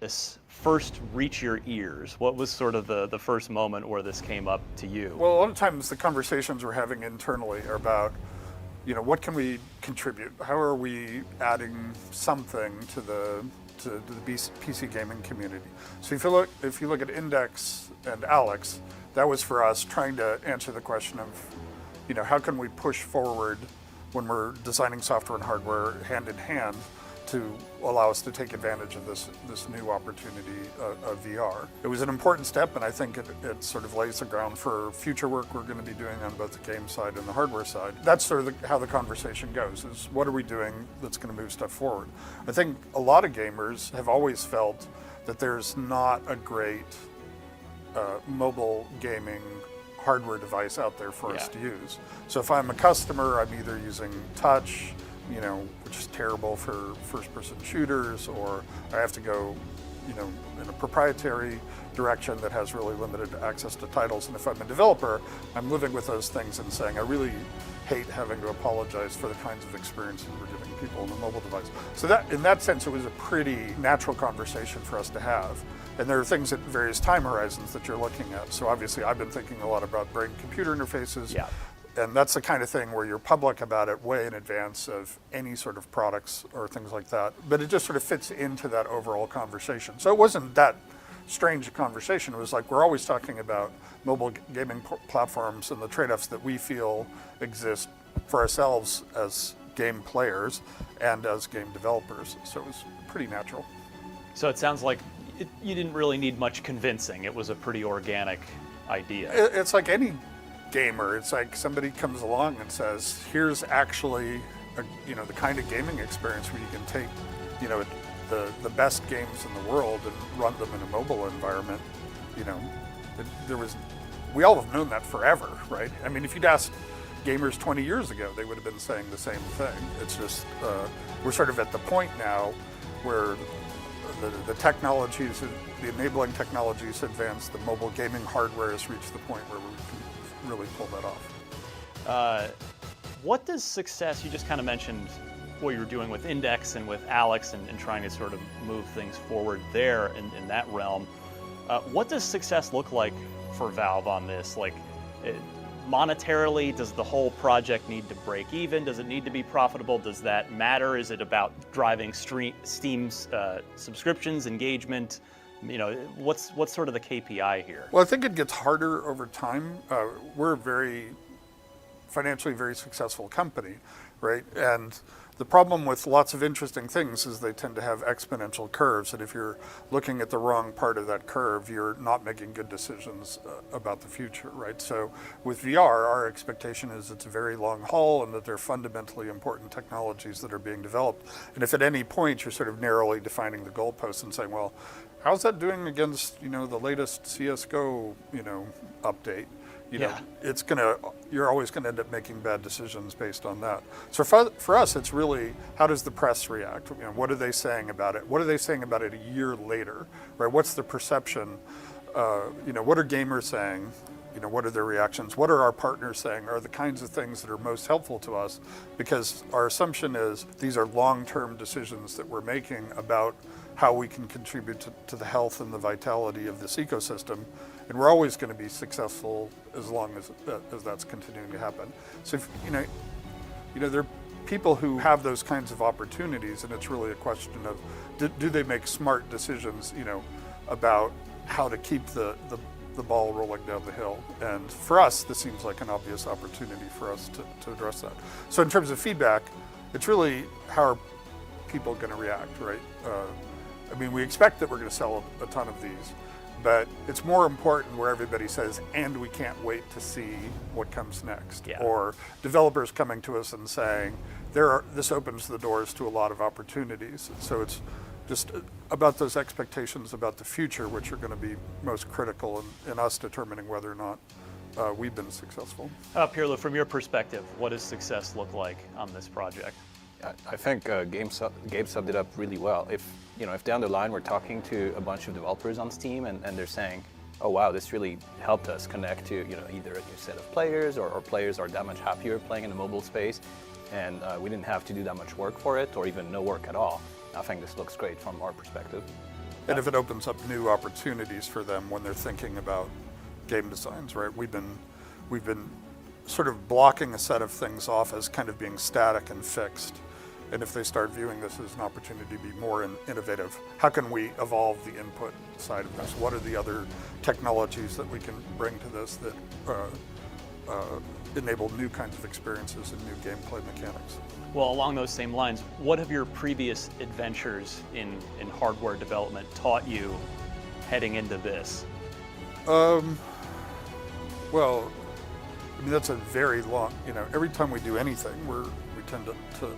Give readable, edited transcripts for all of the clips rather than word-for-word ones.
this first reach your ears? What was sort of the first moment where this came up to you? Well, a lot of times the conversations we're having internally are about, what can we contribute? How are we adding something to the PC gaming community? So if you look at Index and Alex, that was for us trying to answer the question of, how can we push forward when we're designing software and hardware hand in hand to allow us to take advantage of this new opportunity of VR. It was an important step, and I think it sort of lays the ground for future work we're going to be doing on both the game side and the hardware side. That's sort of how the conversation goes, is what are we doing that's going to move stuff forward? I think a lot of gamers have always felt that there's not a great mobile gaming hardware device out there for us to use. So if I'm a customer, I'm either using touch, which is terrible for first-person shooters, or I have to go, in a proprietary direction that has really limited access to titles. And if I'm a developer, I'm living with those things and saying, I really hate having to apologize for the kinds of experiences we're giving people on a mobile device. So that, in that sense, it was a pretty natural conversation for us to have. And there are things at various time horizons that you're looking at. So obviously, I've been thinking a lot about brain-computer interfaces. Yeah. And that's the kind of thing where you're public about it way in advance of any sort of products or things like that. But it just sort of fits into that overall conversation. So it wasn't that strange a conversation. It was like we're always talking about mobile gaming platforms and the trade-offs that we feel exist for ourselves as game players and as game developers. So it was pretty natural. So it sounds like you didn't really need much convincing. It was a pretty organic idea. It's like any gamer. It's like somebody comes along and says, here's actually the kind of gaming experience where you can take the best games in the world and run them in a mobile environment. We all have known that forever, right? I mean, if you'd asked gamers 20 years ago, they would have been saying the same thing. It's just we're sort of at the point now where the technologies, the enabling technologies advance, the mobile gaming hardware has reached the point where we can really pull that off. What does success, you just kind of mentioned what you're doing with Index and with Alex and trying to sort of move things forward there in that realm. What does success look like for Valve on this? Like, monetarily, does the whole project need to break even? Does it need to be profitable? Does that matter? Is it about driving Steam's subscriptions, engagement? What's sort of the KPI here? Well, I think it gets harder over time. We're a financially very successful company, right? And the problem with lots of interesting things is they tend to have exponential curves, and if you're looking at the wrong part of that curve, you're not making good decisions about the future, right? So with VR, our expectation is it's a very long haul and that they're fundamentally important technologies that are being developed. And if at any point you're sort of narrowly defining the goalposts and saying, well, how's that doing against, the latest CSGO, update? You're always gonna end up making bad decisions based on that. So for us, it's really, how does the press react? What are they saying about it? What are they saying about it a year later, right? What's the perception? What are gamers saying? What are their reactions? What are our partners saying are the kinds of things that are most helpful to us? Because our assumption is these are long-term decisions that we're making about how we can contribute to the health and the vitality of this ecosystem. And we're always going to be successful as long as that's continuing to happen. So if, there are people who have those kinds of opportunities, and it's really a question of do they make smart decisions, about how to keep the ball rolling down the hill. And for us, this seems like an obvious opportunity for us to address that. So in terms of feedback, it's really how are people going to react, right? We expect that we're going to sell a ton of these, but it's more important where everybody says, and we can't wait to see what comes next. Yeah. Or developers coming to us and saying, this opens the doors to a lot of opportunities. So it's just about those expectations about the future, which are going to be most critical in us determining whether or not we've been successful. Pirlo, from your perspective, what does success look like on this project? I think Gabe summed it up really well. If down the line we're talking to a bunch of developers on Steam and they're saying, oh wow, this really helped us connect to either a new set of players or players are that much happier playing in the mobile space, and we didn't have to do that much work for it or even no work at all. I think this looks great from our perspective. And if it opens up new opportunities for them when they're thinking about game designs, right? We've been sort of blocking a set of things off as kind of being static and fixed. And if they start viewing this as an opportunity to be more innovative, how can we evolve the input side of this? What are the other technologies that we can bring to this that enable new kinds of experiences and new gameplay mechanics? Well, along those same lines, what have your previous adventures in hardware development taught you heading into this? Well, I mean, that's a very long, every time we do anything, we tend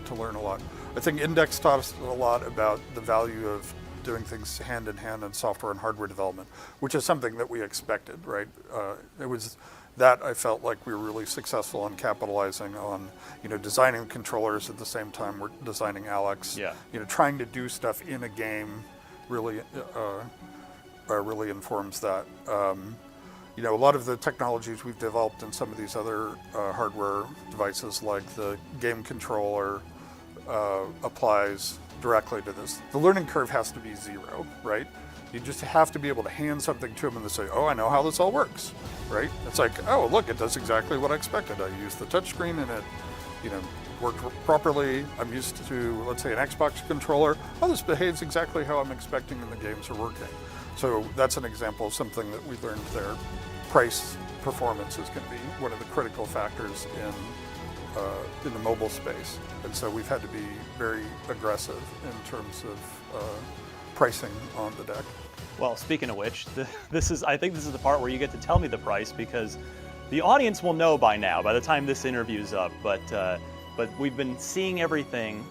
to learn a lot. I think Index taught us a lot about the value of doing things hand in hand in software and hardware development, which is something that we expected, right? It was that I felt like we were really successful in capitalizing on, designing controllers at the same time we're designing Alex. Yeah. Trying to do stuff in a game really informs that. A lot of the technologies we've developed in some of these other hardware devices, like the game controller, applies directly to this. The learning curve has to be zero, right? You just have to be able to hand something to them and they say, oh, I know how this all works, right? It's like, oh, look, it does exactly what I expected. I used the touchscreen and it, worked properly. I'm used to, let's say, an Xbox controller. Oh, this behaves exactly how I'm expecting and the games are working. So that's an example of something that we learned there. Price performance is going to be one of the critical factors in the mobile space. And so we've had to be very aggressive in terms of pricing on the deck. Well, speaking of which, I think this is the part where you get to tell me the price, because the audience will know by now, by the time this interview's up, but we've been seeing everything,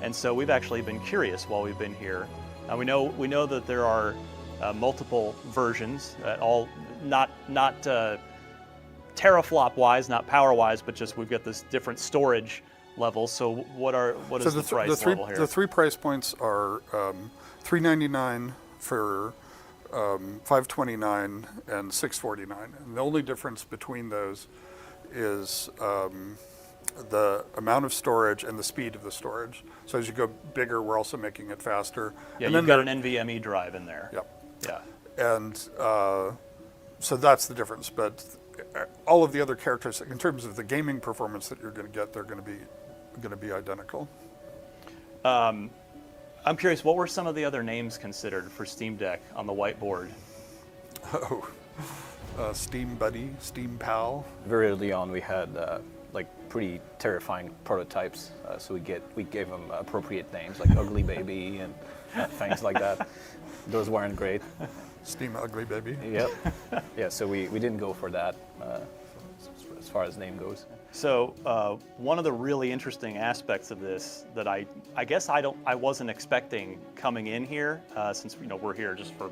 and so we've actually been curious while we've been here. We know that there are multiple versions, all not teraflop wise, not power wise, but just we've got this different storage levels. So what is the price level here? The three price points are $399 for $529 and $649. And the only difference between those is the amount of storage and the speed of the storage. So as you go bigger, we're also making it faster. Yeah, and you've got an NVMe drive in there. Yep. Yeah. And so that's the difference. But all of the other characteristics, in terms of the gaming performance that you're going to get, they're going to be identical. I'm curious, what were some of the other names considered for Steam Deck on the whiteboard? Steam Buddy, Steam Pal. Very early on, we had pretty terrifying prototypes. So we gave them appropriate names like Ugly Baby and things like that. Those weren't great. Steam Ugly Baby. Yep. Yeah. So we didn't go for that as far as name goes. So one of the really interesting aspects of this that I guess I wasn't expecting coming in here, since we're here just for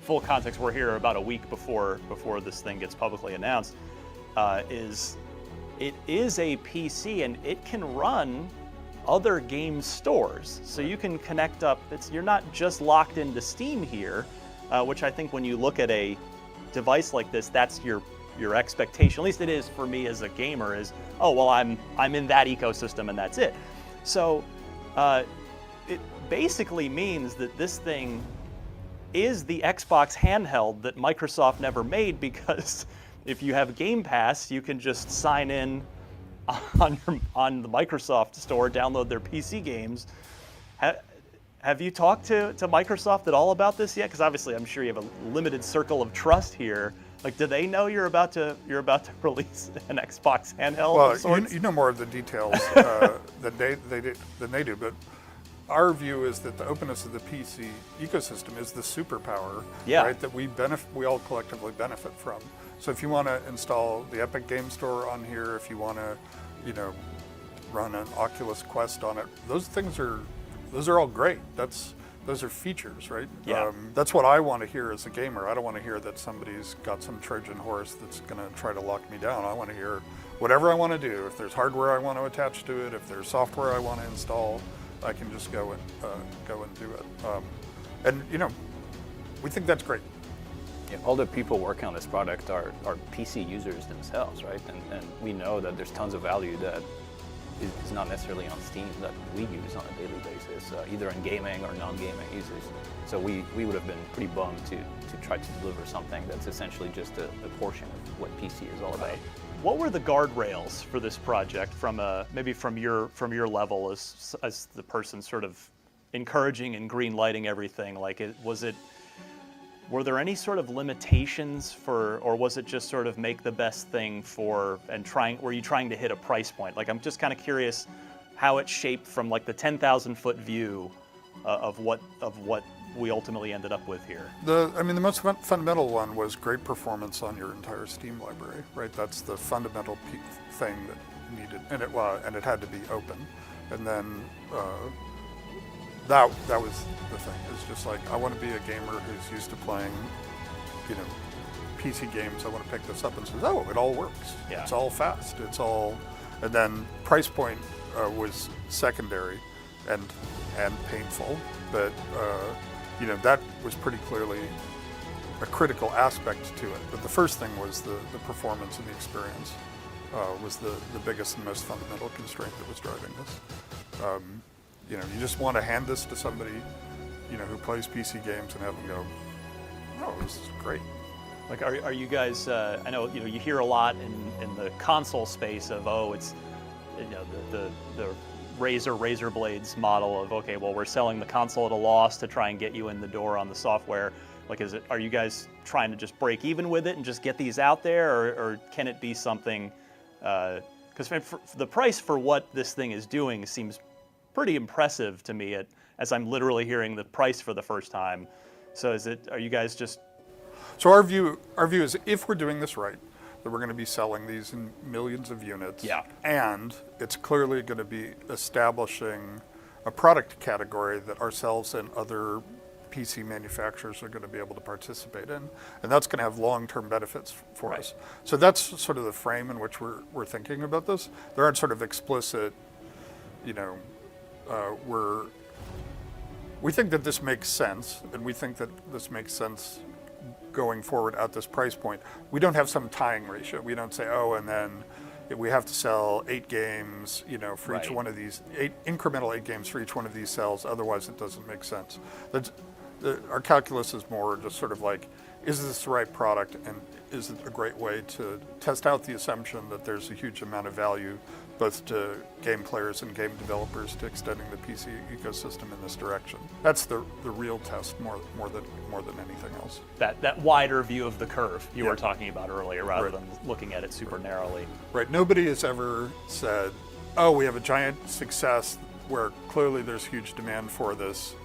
full context, we're here about a week before this thing gets publicly announced, is it is a PC and it can run other game stores. So you can connect up, you're not just locked into Steam here, which I think when you look at a device like this, that's your expectation, at least it is for me as a gamer, is, oh, well, I'm in that ecosystem and that's it. So it basically means that this thing is the Xbox handheld that Microsoft never made, because if you have Game Pass, you can just sign in on the Microsoft store, download their PC games. Have you talked to Microsoft at all about this yet? Because obviously, I'm sure you have a limited circle of trust here. Like, do they know you're about to release an Xbox handheld? Well, you know more of the details than they do, but our view is that the openness of the PC ecosystem is the superpower, right? That we all collectively benefit from. So if you want to install the Epic Game Store on here, if you want to, run an Oculus Quest on it, those are all great. Those are features, right? Yeah. That's what I want to hear as a gamer. I don't want to hear that somebody's got some Trojan horse that's going to try to lock me down. I want to hear whatever I want to do. If there's hardware I want to attach to it, if there's software I want to install, I can just go and do it. And we think that's great. Yeah, all the people working on this product are PC users themselves, right? And we know that there's tons of value that is not necessarily on Steam that we use on a daily basis, either in gaming or non-gaming users. So we would have been pretty bummed to try to deliver something that's essentially just a portion of what PC is all about. What were the guardrails for this project from maybe from your level as the person sort of encouraging and green lighting everything? Like, were there any sort of limitations or was it just sort of make the best thing were you trying to hit a price point? Like, I'm just kind of curious how it shaped from like the 10,000-foot view of what we ultimately ended up with here. The most fundamental one was great performance on your entire Steam library, right? That's the fundamental thing that needed, and it had to be open. And then that was the thing. It's just like, I want to be a gamer who's used to playing, PC games. I want to pick this up and say, oh, it all works. Yeah. It's all fast. And then price point was secondary and painful, but that was pretty clearly a critical aspect to it. But the first thing was the performance and the experience was the biggest and most fundamental constraint that was driving this. You just want to hand this to somebody, who plays PC games and have them go, oh, this is great. Like, are you guys? I know you hear a lot in the console space of, oh, it's the razor blades model of, okay, well, we're selling the console at a loss to try and get you in the door on the software. Like, are you guys trying to just break even with it and just get these out there, or can it be something? Because the price for what this thing is doing seems pretty impressive to me as I'm literally hearing the price for the first time. So are you guys just? So our view is, if we're doing this right, that we're going to be selling these in millions of units. Yeah. And it's clearly going to be establishing a product category that ourselves and other PC manufacturers are going to be able to participate in. And that's going to have long-term benefits for us. So that's sort of the frame in which we're thinking about this. There aren't sort of explicit, we think that this makes sense, and we think that this makes sense going forward at this price point. We don't have some tying ratio. We don't say, oh, and then we have to sell 8 games, for each one of these, incremental 8 games for each one of these cells, otherwise it doesn't make sense. Our calculus is more just sort of like, is this the right product, and is it a great way to test out the assumption that there's a huge amount of value both to game players and game developers to extending the PC ecosystem in this direction. That's the real test more than anything else. That wider view of the curve you were talking about earlier, rather than looking at it super narrowly. Right. Nobody has ever said, oh, we have a giant success where clearly there's huge demand for this,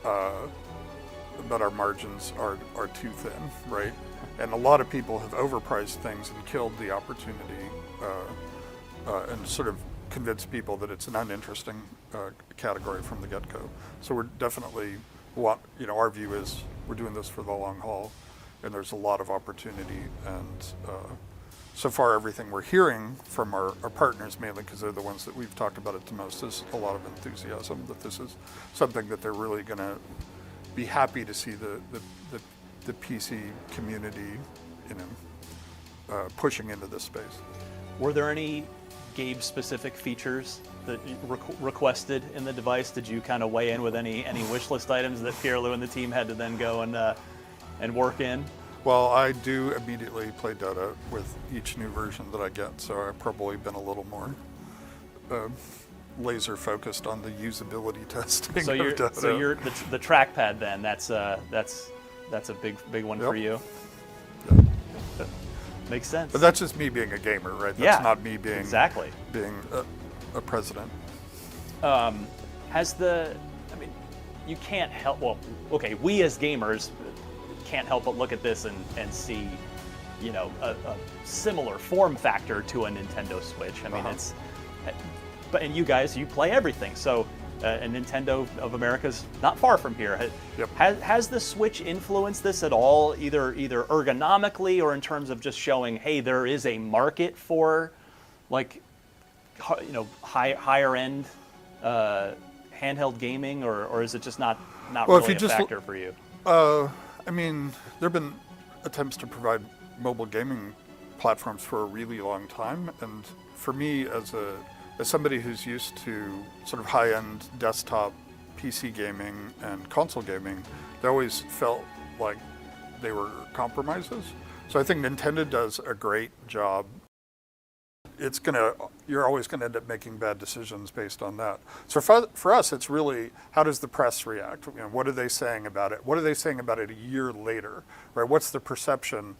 but our margins are too thin, right? And a lot of people have overpriced things and killed the opportunity and sort of convinced people that it's an uninteresting category from the get-go. So we're definitely, our view is we're doing this for the long haul, and there's a lot of opportunity. And so far, everything we're hearing from our partners, mainly because they're the ones that we've talked about it the most, is a lot of enthusiasm that this is something that they're really going to be happy to see the PC community, pushing into this space. Were there any Gabe-specific features that you requested in the device? Did you kind of weigh in with any wish list items that Pierre-Louis and the team had to then go and work in? Well, I do immediately play Dota with each new version that I get, so I've probably been a little more laser focused on the usability testing. So you're, of Dota. so you're the trackpad then. That's a big one for you. Yep. Makes sense. But that's just me being a gamer, right? That's not me being being a president. You can't help. Well, okay, we as gamers can't help but look at this and see, a similar form factor to a Nintendo Switch. I mean, and you guys, you play everything, so. And Nintendo of America's not far from here. Yep. Has the Switch influenced this at all, either ergonomically or in terms of just showing, hey, there is a market for, higher end handheld gaming, or is it just not really a factor for you? There have been attempts to provide mobile gaming platforms for a really long time, and for me as a as somebody who's used to sort of high-end desktop PC gaming and console gaming, they always felt like they were compromises. So I think Nintendo does a great job. You're always gonna end up making bad decisions based on that. So for us, it's really, how does the press react? What are they saying about it? What are they saying about it a year later, right? What's the perception?